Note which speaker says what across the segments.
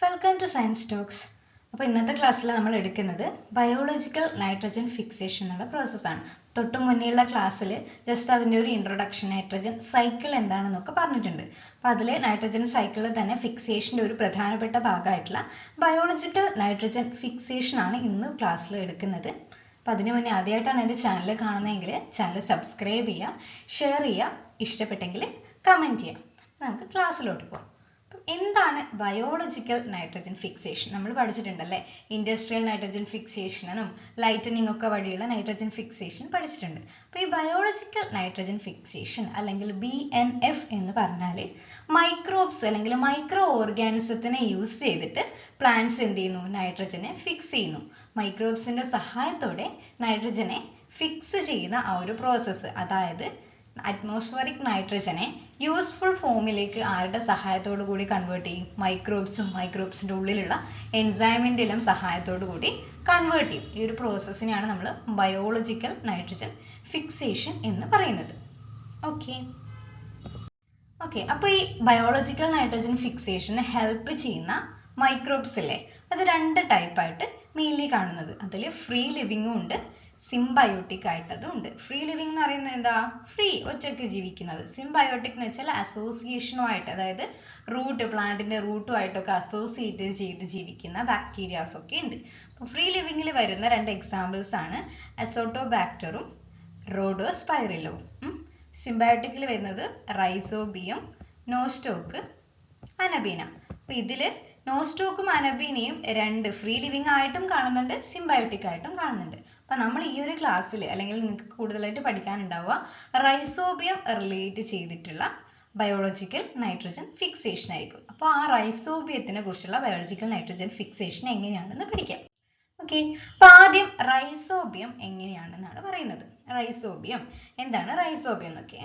Speaker 1: Welcome two science talks. അപ്പോൾ ഇന്നത്തെ ക്ലാസ്സിൽ നമ്മൾ എടുക്കുന്നത് ബയോളജിക്കൽ നൈട്രജൻ ഫിക്സേഷൻ എന്നുള്ള പ്രോസസ്സാണ്. തൊട്ട് മുന്നേയുള്ള ക്ലാസ്സിൽ ജസ്റ്റ് അതിൻ്റെ ഒരു ഇൻട്രൊഡക്ഷൻ, നൈട്രജൻ സൈക്കിൾ എന്താണെന്നൊക്കെ പറഞ്ഞിട്ടുണ്ട്. അപ്പോൾ അതിൽ നൈട്രജൻ സൈക്കിളിൽ തന്നെ ഫിക്സേഷൻ്റെ ഒരു പ്രധാനപ്പെട്ട ഭാഗമായിട്ടുള്ള ബയോളജിക്കൽ നൈട്രജൻ ഫിക്സേഷൻ ആണ് ഇന്ന് ക്ലാസ്സിൽ എടുക്കുന്നത്. അപ്പോൾ അതിന് മുന്നേ ആദ്യമായിട്ടാണ് എൻ്റെ ചാനൽ കാണുന്നതെങ്കിൽ ചാനൽ സബ്സ്ക്രൈബ് ചെയ്യുക, ഷെയർ ചെയ്യുക, ഇഷ്ടപ്പെട്ടെങ്കിൽ കമൻറ്റ് ചെയ്യാം. നമുക്ക് ക്ലാസ്സിലോട്ട് പോകാം. എന്താണ് ബയോളജിക്കൽ നൈട്രജൻ ഫിക്സേഷൻ? നമ്മൾ പഠിച്ചിട്ടുണ്ടല്ലേ, ഇൻഡസ്ട്രിയൽ നൈട്രജൻ ഫിക്സേഷനും ലൈറ്റനിങ് ഒക്കെ വഴിയുള്ള നൈട്രജൻ ഫിക്സേഷൻ പഠിച്ചിട്ടുണ്ട്. അപ്പോൾ ഈ ബയോളജിക്കൽ നൈട്രജൻ ഫിക്സേഷൻ അല്ലെങ്കിൽ BNF എന്ന് പറഞ്ഞാൽ മൈക്രോബ്സ് അല്ലെങ്കിൽ മൈക്രോ ഓർഗാനിസത്തിനെ യൂസ് ചെയ്തിട്ട് പ്ലാന്റ്സ് എന്ത് ചെയ്യുന്നു? നൈട്രജനെ ഫിക്സ് ചെയ്യുന്നു. മൈക്രോബ്സിന്റെ സഹായത്തോടെ നൈട്രജനെ ഫിക്സ് ചെയ്യുന്ന ആ ഒരു പ്രോസസ്സ്, അതായത് അറ്റ്മോസ്ഫിയറിക് നൈട്രജനെ യൂസ്ഫുൾ ഫോമിലേക്ക് ആരുടെ സഹായത്തോടു കൂടി കൺവേർട്ട് ചെയ്യും? മൈക്രോബ്സിന്റെ ഉള്ളിലുള്ള എൻസൈമിൻ്റെയും സഹായത്തോടു കൂടി കൺവേർട്ട് ചെയ്യും. ഈ ഒരു പ്രോസസ്സിനെയാണ് നമ്മൾ ബയോളജിക്കൽ നൈട്രജൻ ഫിക്സേഷൻ എന്ന് പറയുന്നത്. ഓക്കെ, അപ്പോൾ ഈ ബയോളജിക്കൽ നൈട്രജൻ ഫിക്സേഷന് ഹെൽപ്പ് ചെയ്യുന്ന മൈക്രോബ്സ് ഇല്ലേ, അത് രണ്ട് ടൈപ്പായിട്ട് മെയിൻലി കാണുന്നത്. അതിൽ ഫ്രീ ലിവിങ്ങും ഉണ്ട്, സിംബയോട്ടിക് ആയിട്ടതും ഉണ്ട്. ഫ്രീ ലിവിംഗ് എന്ന് പറയുന്നത് എന്താ? ഫ്രീ, ഒറ്റയ്ക്ക് ജീവിക്കുന്നത്. സിംബയോട്ടിക് എന്ന് വെച്ചാൽ അസോസിയേഷനുമായിട്ട്, അതായത് പ്ലാന്റിന്റെ റൂട്ടുമായിട്ടൊക്കെ അസോസിയേറ്റ് ചെയ്ത് ജീവിക്കുന്ന ബാക്ടീരിയാസ് ഒക്കെ ഉണ്ട്. അപ്പോൾ ഫ്രീ ലിവിങ്ങിൽ വരുന്ന രണ്ട് എക്സാമ്പിൾസ് ആണ് അസോട്ടോബാക്ടറും റോഡോസ്പൈറില്ലവും. സിംബയോട്ടിക്കിൽ വരുന്നത് റൈസോബിയം, നോസ്റ്റോക്ക്, അനബീന. അപ്പോൾ ഇതിൽ നോസ്റ്റോക്കും അനബീനയും രണ്ട് ഫ്രീ ലിവിങ് ആയിട്ടും കാണുന്നുണ്ട്, സിംബയോട്ടിക് ആയിട്ടും കാണുന്നുണ്ട്. അപ്പൊ നമ്മൾ ഈ ഒരു ക്ലാസ്സിൽ അല്ലെങ്കിൽ നിങ്ങൾക്ക് കൂടുതലായിട്ട് പഠിക്കാനുണ്ടാവുക റൈസോബിയം റിലേറ്റ് ചെയ്തിട്ടുള്ള ബയോളജിക്കൽ നൈട്രജൻ ഫിക്സേഷൻ ആയിരിക്കും. അപ്പോൾ ആ റൈസോബിയത്തിനെ കുറിച്ചുള്ള ബയോളജിക്കൽ നൈട്രജൻ ഫിക്സേഷൻ എങ്ങനെയാണെന്ന് പഠിക്കാം. ഓക്കെ, അപ്പൊ ആദ്യം റൈസോബിയം എങ്ങനെയാണെന്നാണ് പറയുന്നത്. റൈസോബിയം എന്താണ്? റൈസോബിയം എന്നൊക്കെ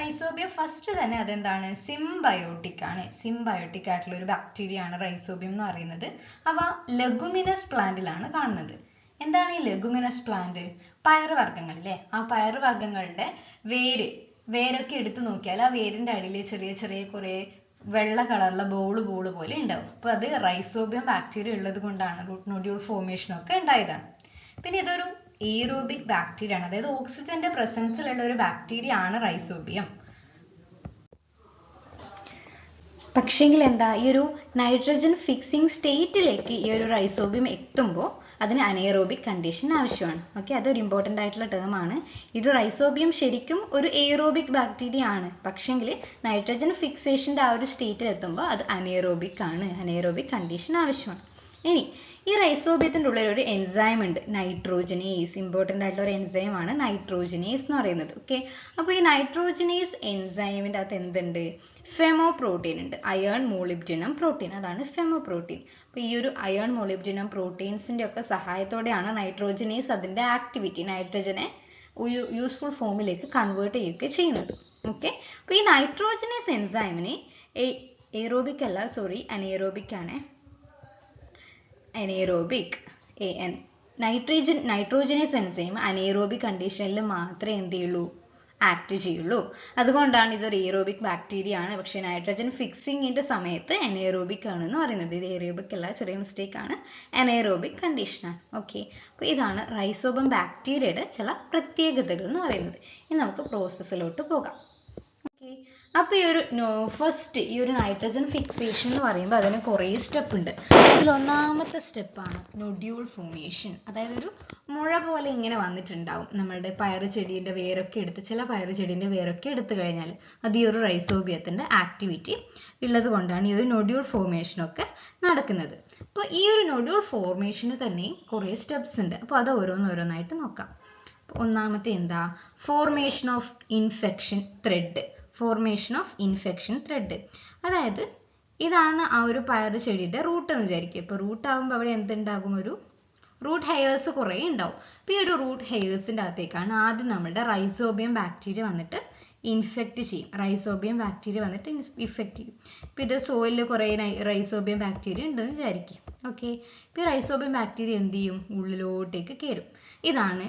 Speaker 1: റൈസോബിയം ഫസ്റ്റ് തന്നെ അതെന്താണ്? സിംബയോട്ടിക് ആണ്. സിംബയോട്ടിക് ആയിട്ടുള്ള ഒരു ബാക്ടീരിയ ആണ് റൈസോബിയം എന്ന് പറയുന്നത്. അവ ലെഗുമിനസ് പ്ലാന്റിലാണ് കാണുന്നത്. എന്താണ് ഈ ലെഗുമിനസ് പ്ലാന്റ്? പയറുവർഗ്ഗങ്ങളില്ലേ, ആ പയറുവർഗ്ഗങ്ങളുടെ വേരൊക്കെ എടുത്തു നോക്കിയാൽ ആ വേരിന്റെ അടിയിൽ ചെറിയ ചെറിയ കുറെ വെള്ള കളറിലെ ബോള് പോലെ ഉണ്ടാവും. അപ്പൊ അത് റൈസോബിയം ബാക്ടീരിയ ഉള്ളത് കൊണ്ടാണ് റൂട്ട് നോഡ്യൂൾ ഫോർമേഷൻ ഒക്കെ ഉണ്ടായതാണ്. പിന്നെ ഇതൊരു എയറോബിക് ബാക്ടീരിയ ആണ്, അതായത് ഓക്സിജന്റെ പ്രസൻസിലുള്ള ഒരു ബാക്ടീരിയ ആണ് റൈസോബിയം. പക്ഷെങ്കിൽ എന്താ, ഈ ഒരു നൈട്രജൻ ഫിക്സിംഗ് സ്റ്റേറ്റിലേക്ക് ഈ ഒരു റൈസോബിയം എത്തുമ്പോൾ അതിന് അനേറോബിക് കണ്ടീഷൻ ആവശ്യമാണ്. ഓക്കെ, അതൊരു ഇമ്പോർട്ടൻ്റ് ആയിട്ടുള്ള ടേം ആണ്. ഇത് റൈസോബിയം ശരിക്കും ഒരു എയറോബിക് ബാക്ടീരിയ ആണ്, പക്ഷെങ്കിൽ നൈട്രജൻ ഫിക്സേഷൻ്റെ ആ ഒരു സ്റ്റേറ്റിൽ എത്തുമ്പോൾ അത് അനേറോബിക് ആണ്, അനേറോബിക് കണ്ടീഷൻ ആവശ്യമാണ്. ഇനി ഈ റൈസോബിയത്തിൻ്റെ ഉള്ളിൽ ഒരു എൻസൈം ഉണ്ട്, നൈട്രോജനേസ്. ഇമ്പോർട്ടൻ്റ് ആയിട്ടുള്ള ഒരു എൻസൈം ആണ് നൈട്രോജനേസ് എന്ന് പറയുന്നത്. ഓക്കെ, അപ്പോൾ ഈ നൈട്രോജനേസ് എൻസൈമിൻ്റെ അകത്ത് എന്തുണ്ട്? ഫെമോ പ്രോട്ടീൻ ഉണ്ട്, അയേൺ മോളിബ്ഡിനം പ്രോട്ടീൻ, അതാണ് ഫെമോ പ്രോട്ടീൻ. അപ്പോൾ ഈ ഒരു അയേൺ മോളിബ്ഡിനം പ്രോട്ടീൻസിൻ്റെ ഒക്കെ സഹായത്തോടെയാണ് നൈട്രോജനേസ് അതിൻ്റെ ആക്ടിവിറ്റി, നൈട്രജനെ യൂസ്ഫുൾ ഫോമിലേക്ക് കൺവേർട്ട് ചെയ്യുകയൊക്കെ ചെയ്യുന്നത്. ഓക്കെ, അപ്പോൾ ഈ നൈട്രോജനേസ് എൻസൈമിനെ എയറോബിക് അല്ല, സോറി അനേറോബിക് ആണ്, അനേറോബിക് നൈട്രോജനേസ് എൻസൈം അനേറോബിക് കണ്ടീഷനിൽ മാത്രമേ എന്ത് ചെയ്യുള്ളൂ? ആക്ട് ചെയ്യുള്ളൂ. അതുകൊണ്ടാണ് ഇതൊരു എയറോബിക് ബാക്ടീരിയ ആണ്, പക്ഷേ നൈട്രജൻ ഫിക്സിങ്ങിന്റെ സമയത്ത് അനേറോബിക് ആണെന്ന് പറയുന്നത്. ഇത് എയറോബിക് അല്ല, ചെറിയ മിസ്റ്റേക്ക് ആണ്, അനേറോബിക് കണ്ടീഷനാണ്. ഓക്കെ, അപ്പോൾ ഇതാണ് റൈസോബിയം ബാക്ടീരിയയുടെ ചില പ്രത്യേകതകൾ എന്ന് പറയുന്നത്. ഇനി നമുക്ക് പ്രോസസ്സിലോട്ട് പോകാം. ഓക്കെ, അപ്പോൾ ഈ ഒരു നൈട്രജൻ ഫിക്സേഷൻ എന്ന് പറയുമ്പോൾ അതിന് കുറേ സ്റ്റെപ്പ് ഉണ്ട്. അതിൽ ഒന്നാമത്തെ സ്റ്റെപ്പാണ് നൊഡ്യൂൾ ഫോർമേഷൻ. അതായത് ഒരു മുഴ പോലെ ഇങ്ങനെ വന്നിട്ടുണ്ടാവും നമ്മളുടെ പയറ് ചെടീൻ്റെ വേരൊക്കെ എടുത്ത്, ചില പയറ് ചെടീൻ്റെ വേരൊക്കെ എടുത്തു കഴിഞ്ഞാൽ അത് ഈ ഒരു റൈസോബിയത്തിൻ്റെ ആക്ടിവിറ്റി ഉള്ളത് കൊണ്ടാണ് ഈ ഒരു നൊഡ്യൂൾ ഫോർമേഷനൊക്കെ നടക്കുന്നത്. അപ്പോൾ ഈ ഒരു നൊഡ്യൂൾ ഫോർമേഷന് തന്നെ കുറേ സ്റ്റെപ്സ് ഉണ്ട്. അപ്പോൾ അത് ഓരോന്നോരോന്നായിട്ട് നോക്കാം. ഒന്നാമത്തെ എന്താ? Formation of infection thread. Formation of infection thread, അതായത് ഇതാണ് ആ ഒരു പയറ് ചെടിയുടെ റൂട്ട് എന്ന് വിചാരിക്കുക. ഇപ്പോൾ റൂട്ട് ആകുമ്പോൾ അവിടെ എന്തുണ്ടാകും? ഒരു റൂട്ട് ഹെയർസ് കുറേ ഉണ്ടാവും. അപ്പോൾ ഈ ഒരു റൂട്ട് ഹെയർസിൻ്റെ അകത്തേക്കാണ് ആദ്യം നമ്മുടെ റൈസോബിയം ബാക്ടീരിയ വന്നിട്ട് ഇൻഫെക്റ്റ് ചെയ്യും. റൈസോബിയം ബാക്ടീരിയ വന്നിട്ട് ഇൻഫെക്റ്റ് ചെയ്യും. ഇപ്പോൾ ഇത് സോയിലിൽ കുറേ റൈസോബിയം ബാക്ടീരിയ ഉണ്ടെന്ന് വിചാരിക്കും. ഓക്കെ, ഇപ്പോൾ റൈസോബിയം ബാക്ടീരിയ എന്ത് ചെയ്യും? ഉള്ളിലോട്ടേക്ക് കയറും. ഇതാണ്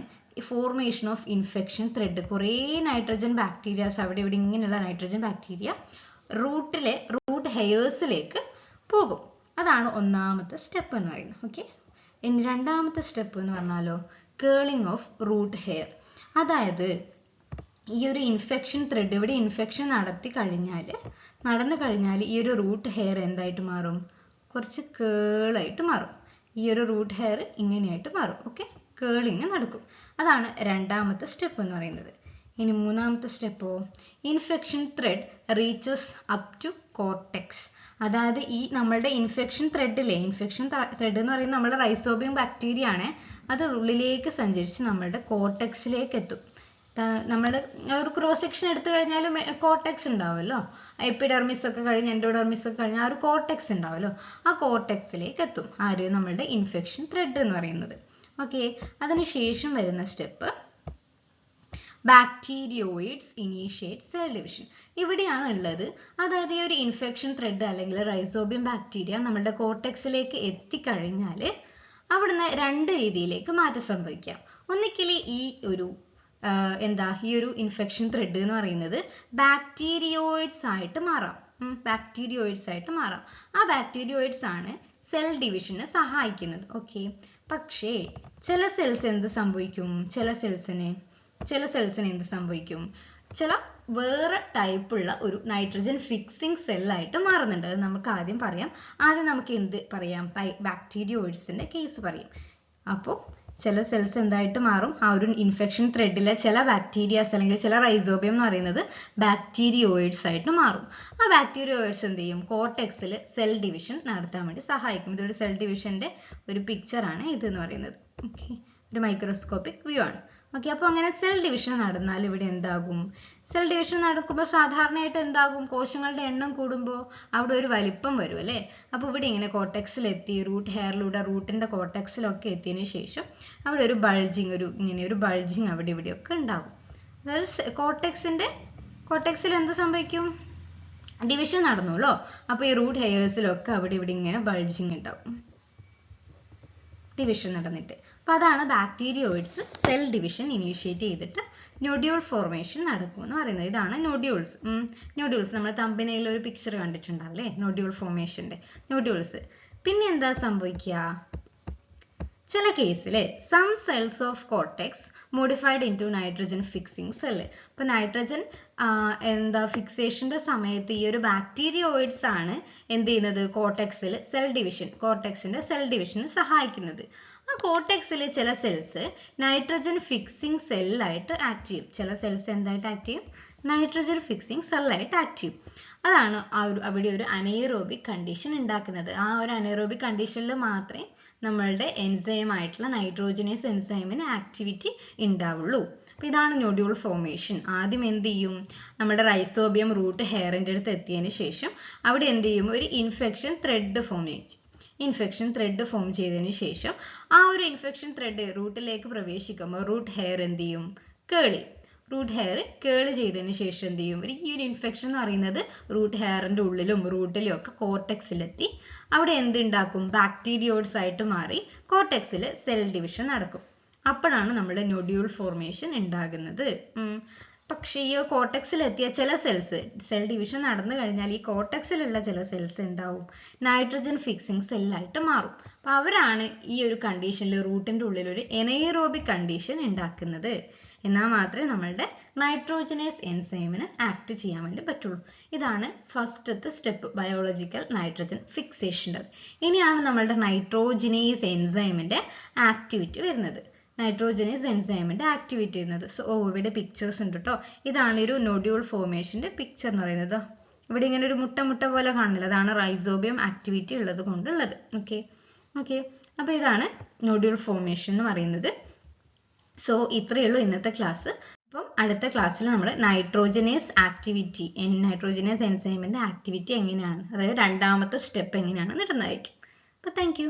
Speaker 1: ഫോർമേഷൻ ഓഫ് ഇൻഫെക്ഷൻ ത്രെഡ്. കുറേ നൈട്രജൻ ബാക്ടീരിയാസ് അവിടെ ഇവിടെ ഇങ്ങനെയുള്ള നൈട്രജൻ ബാക്ടീരിയ റൂട്ട് ഹെയർസിലേക്ക് പോകും. അതാണ് അതാണ് ഒന്നാമത്തെ സ്റ്റെപ്പ് എന്ന് പറയുന്നത്. ഓക്കെ, ഇനി രണ്ടാമത്തെ സ്റ്റെപ്പ് എന്ന് പറഞ്ഞാലോ കേളിംഗ് ഓഫ് റൂട്ട് ഹെയർ. അതായത് ഈ ഒരു ഇൻഫെക്ഷൻ ത്രെഡ് ഇവിടെ ഇൻഫെക്ഷൻ നടന്നു കഴിഞ്ഞാൽ ഈ ഒരു റൂട്ട് ഹെയർ എന്തായിട്ട് മാറും? കുറച്ച് കേളായിട്ട് മാറും. ഈ ഒരു റൂട്ട് ഹെയർ ഇങ്ങനെയായിട്ട് മാറും. ഓക്കെ, കേളിങ് നടക്കും. അതാണ് രണ്ടാമത്തെ സ്റ്റെപ്പ് എന്ന് പറയുന്നത്. ഇനി മൂന്നാമത്തെ സ്റ്റെപ്പോ infection thread reaches up to cortex. അതായത് ഈ നമ്മളുടെ ഇൻഫെക്ഷൻ ത്രെഡിലെ ഇൻഫെക്ഷൻ ത്രെഡ് എന്ന് പറയുന്നത് നമ്മുടെ റൈസോബിയം ബാക്ടീരിയ ആണ്. അത് ഉള്ളിലേക്ക് സഞ്ചരിച്ച് നമ്മളുടെ കോർട്ടെക്സിലേക്ക് എത്തും. നമ്മൾ ഒരു ക്രോസ് സെക്ഷൻ എടുത്തു കഴിഞ്ഞാൽ കോർട്ടെക്സ് ഉണ്ടാവുമല്ലോ. എപ്പിഡെർമിസ് ഒക്കെ കഴിഞ്ഞ് എൻഡോഡെർമിസ് ഒക്കെ കഴിഞ്ഞാൽ ആ ഒരു കോർട്ടെക്സ് ഉണ്ടാവുമല്ലോ. ആ കോർട്ടെക്സിലേക്ക് എത്തും ആര്? നമ്മളുടെ ഇൻഫെക്ഷൻ ത്രെഡ് എന്ന് പറയുന്നത്. ഓക്കെ, അതിനുശേഷം വരുന്ന സ്റ്റെപ്പ് ബാക്ടീരിയോയിഡ്സ് ഇനീഷ്യേറ്റ് സെൽ ഡിവിഷൻ. ഇവിടെയാണ് ഉള്ളത്. അതായത് ഈ ഒരു ഇൻഫെക്ഷൻ ത്രെഡ് അല്ലെങ്കിൽ റൈസോബിയം ബാക്ടീരിയ നമ്മുടെ കോർട്ടെക്സിലേക്ക് എത്തിക്കഴിഞ്ഞാൽ അവിടുന്ന് രണ്ട് രീതിയിലേക്ക് മാറ്റം സംഭവിക്കാം. ഒന്നിക്കൽ ഈ ഒരു ഈ ഒരു ഇൻഫെക്ഷൻ ത്രെഡ് എന്ന് പറയുന്നത് ബാക്ടീരിയോയിഡ്സ് ആയിട്ട് മാറാം. ആ ബാക്ടീരിയോയിഡ്സ് ആണ് സെൽ ഡിവിഷന് സഹായിക്കുന്നത്. ഓക്കെ, പക്ഷേ ചില സെൽസ് എന്ത് സംഭവിക്കും? ചില സെൽസിന് എന്ത് സംഭവിക്കും? ചില വേറെ ടൈപ്പുള്ള ഒരു നൈട്രജൻ ഫിക്സിംഗ് സെല്ലായിട്ട് മാറുന്നുണ്ട്. അത് നമുക്ക് ആദ്യം പറയാം. ആദ്യം നമുക്ക് എന്ത് പറയാം? ബാക്ടീരിയോയിഡ്സിന്റെ കേസ് പറയും. അപ്പോൾ ചില സെൽസ് എന്തായിട്ട് മാറും? ആ ഒരു ഇൻഫെക്ഷൻ ത്രെഡിലെ ചില ബാക്ടീരിയാസ് അല്ലെങ്കിൽ ചില റൈസോബിയം എന്ന് പറയുന്നത് ബാക്ടീരിയോയിഡ്സ് ആയിട്ട് മാറും. ആ ബാക്ടീരിയോയിഡ്സ് എന്ത് ചെയ്യും? കോർട്ടെക്സിൽ സെൽ ഡിവിഷൻ നടത്താൻ വേണ്ടി സഹായിക്കും. ഇതൊരു സെൽ ഡിവിഷന്റെ ഒരു പിക്ചറാണ് ഇതെന്ന് പറയുന്നത്. ഓക്കെ, ഒരു മൈക്രോസ്കോപ്പിക് വ്യൂ ആണ്. ഓക്കെ, അപ്പോൾ അങ്ങനെ സെൽ ഡിവിഷൻ നടന്നാൽ ഇവിടെ എന്താകും? സെൽ ഡിവിഷൻ നടക്കുമ്പോൾ സാധാരണയായിട്ട് എന്താകും? കോശങ്ങളുടെ എണ്ണം കൂടുമ്പോൾ അവിടെ ഒരു വലിപ്പം വരും അല്ലേ? അപ്പോൾ ഇവിടെ ഇങ്ങനെ കോർട്ടെക്സിലെത്തി റൂട്ട് ഹെയറിലൂടെ റൂട്ടിന്റെ കോർട്ടെക്സിലൊക്കെ എത്തിയതിനു ശേഷം അവിടെ ഒരു ബൾജിങ് അവിടെ ഇവിടെയൊക്കെ ഉണ്ടാകും. അതായത് കോർട്ടെക്സിൽ എന്ത് സംഭവിക്കും? ഡിവിഷൻ നടന്നല്ലോ. അപ്പോൾ ഈ റൂട്ട് ഹെയർസിലൊക്കെ അവിടെ ഇവിടെ ഇങ്ങനെ ബൾജിങ് ഉണ്ടാവും, ഡിവിഷൻ നടന്നിട്ട്. അപ്പോൾ അതാണ് ബാക്ടീരിയോയിഡ്സ് സെൽ ഡിവിഷൻ ഇനീഷ്യേറ്റ് ചെയ്തിട്ട് നോഡ്യൂൾ ഫോർമേഷൻ നടക്കും എന്ന് പറയുന്നത്. ഇതാണ് നോഡ്യൂൾസ് നമ്മൾ തമ്പനയിൽ ഒരു പിക്ചർ കണ്ടിട്ടുണ്ടാവില്ലേ? നോഡ്യൂൾ ഫോർമേഷന്റെ നോഡ്യൂൾസ്. പിന്നെ എന്താ സംഭവിക്കുക? ചില കേസിൽ some cells of cortex modified into nitrogen fixing cell. അപ്പോൾ നൈട്രജൻ ഫിക്സേഷന്റെ സമയത്ത് ഈ ഒരു ബാക്ടീരിയോയിഡ്സ് ആണ് എന്ത് ചെയ്യുന്നത്? കോർട്ടെക്സിന്റെ സെൽ ഡിവിഷന് സഹായിക്കുന്നത്. ആ കോർട്ടെക്സിലെ ചില സെൽസ് നൈട്രജൻ ഫിക്സിംഗ് സെല്ലായിട്ട് ആക്ട് ചെയ്യും. ചില സെൽസ് എന്തായിട്ട് ആക്ട് ചെയ്യും? നൈട്രജൻ ഫിക്സിംഗ് സെല്ലായിട്ട് ആക്ട് ചെയ്യും. അതാണ് അവിടെ ഒരു അനേറോബിക് കണ്ടീഷൻ ഉണ്ടാക്കുന്നത്. ആ ഒരു അനേറോബിക് കണ്ടീഷനിൽ മാത്രമേ നമ്മളുടെ എൻസൈം ആയിട്ടുള്ള നൈട്രോജനേസ് എൻസൈമിന് ആക്ടിവിറ്റി ഉണ്ടാവുള്ളൂ. അപ്പോൾ ഇതാണ് നോഡ്യൂൾ ഫോർമേഷൻ. ആദ്യം എന്ത് ചെയ്യും? നമ്മുടെ റൈസോബിയം റൂട്ട് ഹെയറിൻ്റെ അടുത്ത് എത്തിയതിന് ശേഷം അവിടെ എന്ത് ചെയ്യും? ഒരു ഇൻഫെക്ഷൻ ത്രെഡ് ഫോം ചെയ്തതിന് ശേഷം ആ ഒരു ഇൻഫെക്ഷൻ ത്രെഡ് റൂട്ടിലേക്ക് പ്രവേശിക്കുമ്പോൾ റൂട്ട് ഹെയർ എന്ത് ചെയ്യും? റൂട്ട് ഹെയർ കേള് ചെയ്തതിന് ശേഷം എന്ത് ചെയ്യും? ഈ ഒരു ഇൻഫെക്ഷൻ എന്ന് പറയുന്നത് റൂട്ട് ഹെയറിന്റെ ഉള്ളിലും റൂട്ടിലും ഒക്കെ കോർട്ടെക്സിലെത്തി അവിടെ എന്തുണ്ടാക്കും? ബാക്ടീരിയോയിഡ്സ് ആയിട്ട് മാറി കോർട്ടെക്സിൽ സെൽ ഡിവിഷൻ നടക്കും. അപ്പോഴാണ് നമ്മുടെ നോഡ്യൂൾ ഫോർമേഷൻ ഉണ്ടാകുന്നത്. പക്ഷേ ഈ കോർട്ടെക്സിലെത്തിയ ചില സെൽസ് സെൽ ഡിവിഷൻ നടന്നു കഴിഞ്ഞാൽ ഈ കോർട്ടെക്സിലുള്ള ചില സെൽസ് എന്താവും? നൈട്രജൻ ഫിക്സിംഗ് സെല്ലായിട്ട് മാറും. അപ്പോൾ അവരാണ് ഈ ഒരു കണ്ടീഷനിൽ റൂട്ടിന്റെ ഉള്ളിൽ ഒരു എനൈറോബിക് കണ്ടീഷൻ ഉണ്ടാക്കുന്നത്. എന്നാൽ മാത്രമേ നമ്മളുടെ നൈട്രോജനേസ് എൻസൈമിന് ആക്ട് ചെയ്യാൻ വേണ്ടി പറ്റുള്ളൂ. ഇതാണ് ഫസ്റ്റത്തെ സ്റ്റെപ്പ്, ബയോളജിക്കൽ നൈട്രജൻ ഫിക്സേഷൻ്റെ. ഇനിയാണ് നമ്മളുടെ നൈട്രോജനേസ് എൻസൈമിന്റെ ആക്ടിവിറ്റി വരുന്നത്. സോ ഇവിടെ പിക്ചേഴ്സ് ഉണ്ട് കേട്ടോ. ഇതാണ് ഒരു നോഡ്യൂൾ ഫോർമേഷന്റെ പിക്ചർ എന്ന് പറയുന്നത്. ഇവിടെ ഇങ്ങനെ ഒരു മുട്ട പോലെ കാണുന്നില്ല, അതാണ് റൈസോബിയം ആക്ടിവിറ്റി ഉള്ളത് കൊണ്ടുള്ളത്. ഓക്കെ, അപ്പോൾ ഇതാണ് നോഡ്യൂൾ ഫോർമേഷൻ എന്ന് പറയുന്നത്. സോ ഇത്രയേ ഉള്ളൂ ഇന്നത്തെ ക്ലാസ്. അപ്പം അടുത്ത ക്ലാസ്സിൽ നമ്മൾ നൈട്രോജനേസ് എൻസൈമിന്റെ ആക്ടിവിറ്റി എങ്ങനെയാണ്, അതായത് രണ്ടാമത്തെ സ്റ്റെപ്പ് എങ്ങനെയാണെന്ന് ഇടുന്നതായിരിക്കും. അപ്പോൾ താങ്ക് യു.